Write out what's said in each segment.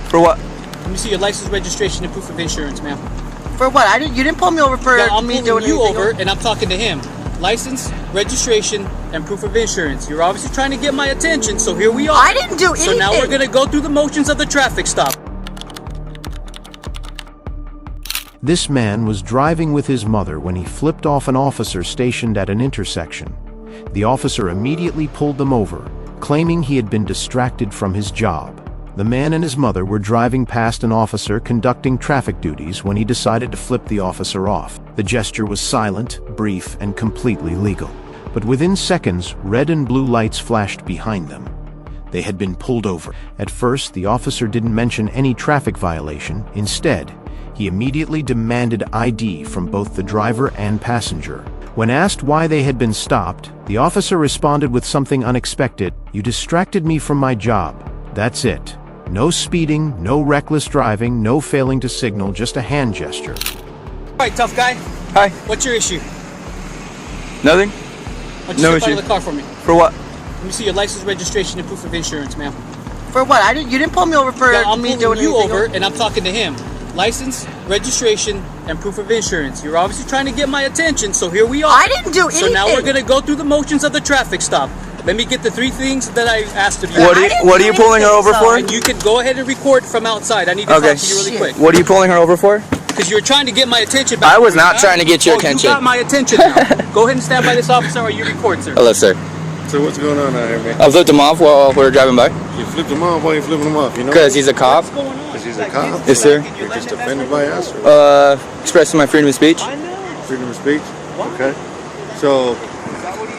For what? Let me see your license, registration, and proof of insurance, ma'am. For what? You didn't pull me over for I'm me pulling doing you anything over, else? and I'm talking to him. License, registration, and proof of insurance. You're obviously trying to get my attention, so here we are. I didn't do anything. So now we're gonna go through the motions of the traffic stop. This man was driving with his mother when he flipped off an officer stationed at an intersection. The officer immediately pulled them over, claiming he had been distracted from his job. The man and his mother were driving past an officer conducting traffic duties when he decided to flip the officer off. The gesture was silent, brief, and completely legal. But within seconds, red and blue lights flashed behind them. They had been pulled over. At first, the officer didn't mention any traffic violation. Instead, he immediately demanded ID from both the driver and passenger. When asked why they had been stopped, the officer responded with something unexpected. "You distracted me from my job. That's it. No speeding, no reckless driving, no failing to signal, just a hand gesture." All right, tough guy. Hi. What's your issue? Nothing? Why don't you No step out issue. of the car for me? For what? Let me see your license, registration, and proof of insurance, ma'am. For what? You didn't pull me over for I'm me pulling doing you anything over, else? and I'm talking to him. License, registration, and proof of insurance. You're obviously trying to get my attention, so here we are. I didn't do anything. So now we're gonna go through the motions of the traffic stop. Let me get the three things that I asked of you. What are you pulling her over for? And you can go ahead and record from outside. I need to Okay. talk to you really quick. What are you pulling her over for? Because you were trying to get my attention back. I was not trying to get your attention. You got my attention now. Go ahead and stand by this officer or you record, sir. Hello, sir. So what's going on out here, man? I flipped him off while we were driving by. You flipped him off? Why you flipping him off? You know? Because he's a cop. Because he's a cop? Yes, sir. You're just offended by us? Or Expressing my freedom of speech. freedom of speech? Okay. So,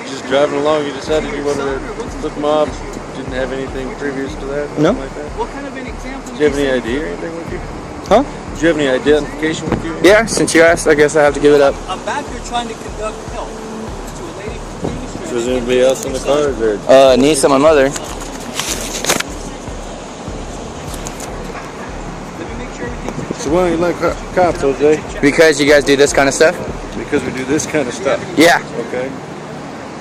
just driving along, you decided you wanted to flip him off? Didn't have anything previous to that? No. Like that? What kind of an example? Do you have any ID or anything with you? Huh? Do you have any identification with you? Yeah, since you asked, I guess I have to give it up. I'm back here trying to conduct help to a lady from Queen Street. So is there anybody else in the car? Or is there... Niece and my mother. Let me make sure everything's So why don't you like cops, OJ? Because you guys do this kind of stuff? Because we do this kind of stuff. Yeah. Okay.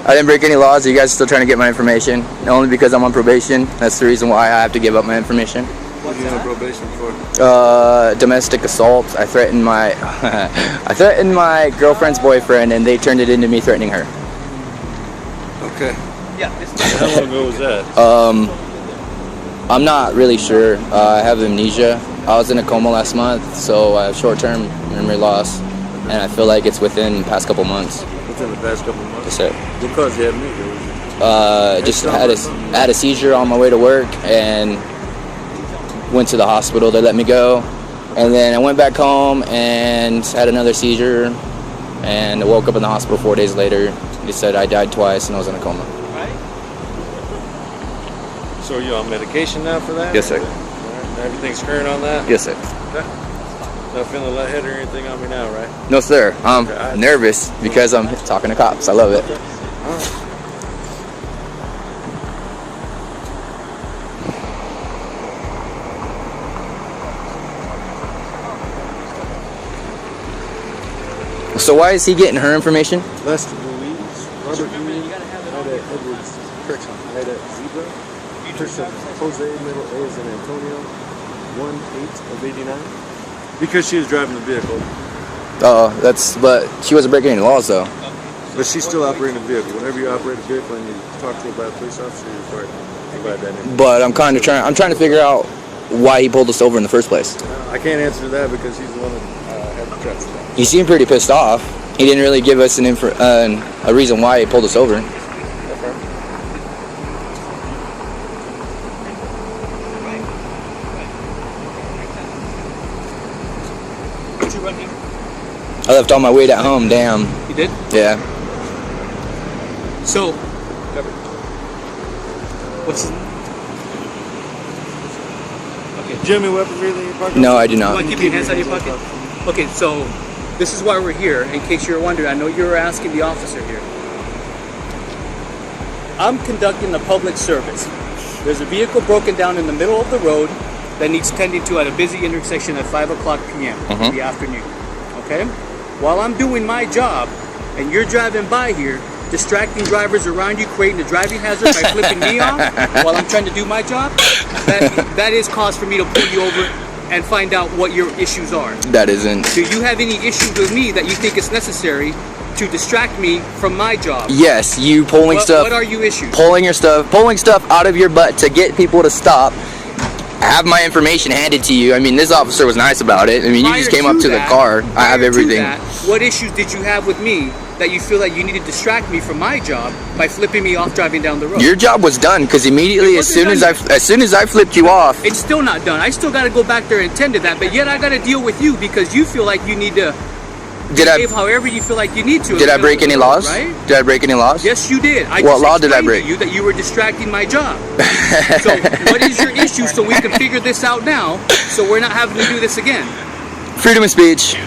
I didn't break any laws. You guys are still trying to get my information. Only because I'm on probation. That's the reason why I have to give up my information. What are you on probation for? Domestic assault. I threatened my I threatened my girlfriend's boyfriend, and they turned it into me threatening her. Okay. Yeah, this How long ago was that? I'm not really sure. I have amnesia. I was in a coma last month, so I have short-term memory loss, and I feel like it's within the past couple months. Within the past couple of months? Yes, sir. What caused you amnesia? Just had a seizure on my way to work and went to the hospital. They let me go, and then I went back home and had another seizure, and I woke up in the hospital 4 days later. They said I died twice and I was in a coma. So are you on medication now for that? Yes, sir. All right. Everything's current on that? Yes, sir. Okay. Not feeling lightheaded or anything on me now, right? No, sir. I'm nervous because I'm talking to cops. I love it. All right. So why is he getting her information? Lester Louise, Robert Louise, Ida Edwards, correction, Ida Zebra, Christian Jose, middle A is in Antonio, 1/8 of 89. Because she was driving the vehicle, But she wasn't breaking any laws though. but she's still operating the vehicle. Whenever you operate a vehicle and you talk to a police officer, you're required to provide that information. But I'm trying to figure out why he pulled us over in the first place. I can't answer that because he's the one that had the truck stop. He seemed pretty pissed off. He didn't really give us a reason why he pulled us over. Did you run here? I left all my weight at home. Damn. You did? Yeah. So, what's... Okay. Do you have any weaponry in your pocket? No, I do You not. want to keep your hands out of your pocket? Okay, so this is why we're here. In case you're wondering, I know you were asking the officer here. I'm conducting a public service. There's a vehicle broken down in the middle of the road that needs tending to at a busy intersection at 5 o'clock p.m. in the afternoon. Okay? While I'm doing my job and you're driving by here, distracting drivers around you, creating a driving hazard by flipping me off while I'm trying to do my job, that is cause for me to pull you over and find out what your issues are. That isn't. Do you have any issues with me that you think is necessary to distract me from my job? Yes, you pulling stuff. What are you issues? Pulling stuff out of your butt to get people to stop. Have my information handed to you. I mean, this officer was nice about it. I mean, you just came up to the car. I have everything. What issues did you have with me that you feel like you need to distract me from my job by flipping me off driving down the road? Your job was done because immediately, as soon as I flipped you off, it's still not done. I still got to go back there and tend to that. But yet I got to deal with you because you feel like you need to behave however you feel like you need to. Did I break any laws? Right? Did I break any laws? Yes, you did. What law did I break? You that you were distracting my job. So what is your issue so we can figure this out now so we're not having to do this again? Freedom of speech.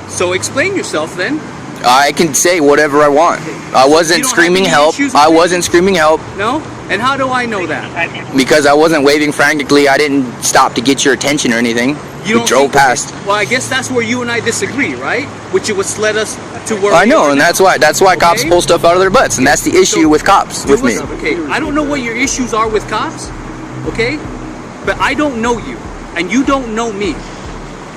So explain yourself then. I can say whatever I want. I wasn't screaming help. I wasn't screaming help. No? And how do I know that? Because I wasn't waving frantically. I didn't stop to get your attention or anything. You we drove past. Well, I guess that's where you and I disagree, right? Which is what's led us to where I know, and that's why cops pull stuff out of their butts, and that's the issue with cops with me. Okay, I don't know what your issues are with cops, okay? But I don't know you, and you don't know me.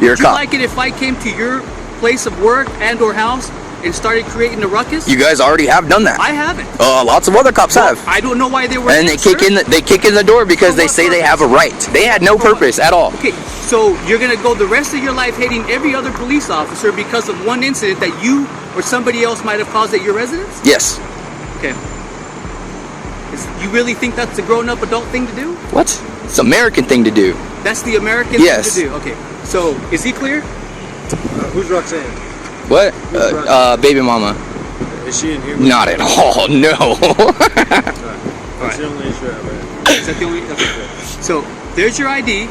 You're a cop. Would you like it if I came to your place of work and or house and started creating a ruckus? You guys already have done that. I haven't. Lots of other cops have. I don't know why they were. And they kick in the door because they say they have a right. They had no purpose at all. Okay, so you're gonna go the rest of your life hating every other police officer because of one incident that you or somebody else might have caused at your residence? Yes. Okay. You really think that's a grown-up adult thing to do? What? It's an American thing to do. That's the American thing to do. Okay. So is he clear? Who's Roxanne? What? Baby mama. Is she in here? Not at all. No. That's the only issue I have. Is that the only? Okay. So there's your ID,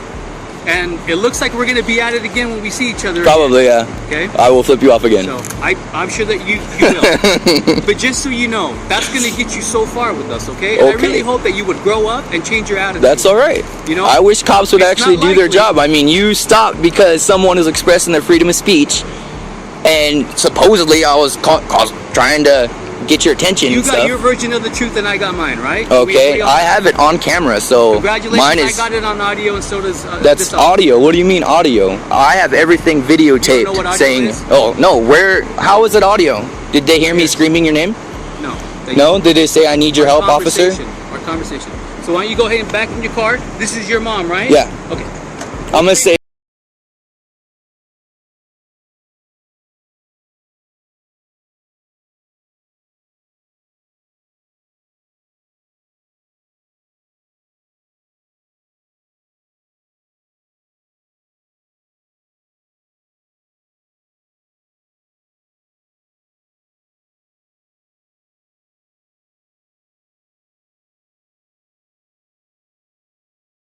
and it looks like we're gonna be at it again when we see each other. Probably, again. yeah. Okay. I will flip you off again. So I'm sure that you will. But just so you know, that's gonna get you so far with us, okay? And I really hope that you would grow up and change your attitude. That's all right. You know, I wish cops would actually do their job. I mean, you stopped because someone is expressing their freedom of speech, and supposedly I was trying to get your attention. You and got stuff. your version of the truth, and I got mine, right? Okay, I have it on camera, so congratulations. mine is. I got it on audio, and so does. That's audio. What do you mean audio? I have everything videotaped. You don't know what audio saying, is? "Oh no, where? How is it audio? Did they hear me screaming your name? No. No. Did they say I need your help, officer? Our conversation. So why don't you go ahead and back in your car? This is your mom, right? Yeah. Okay. I'm gonna say.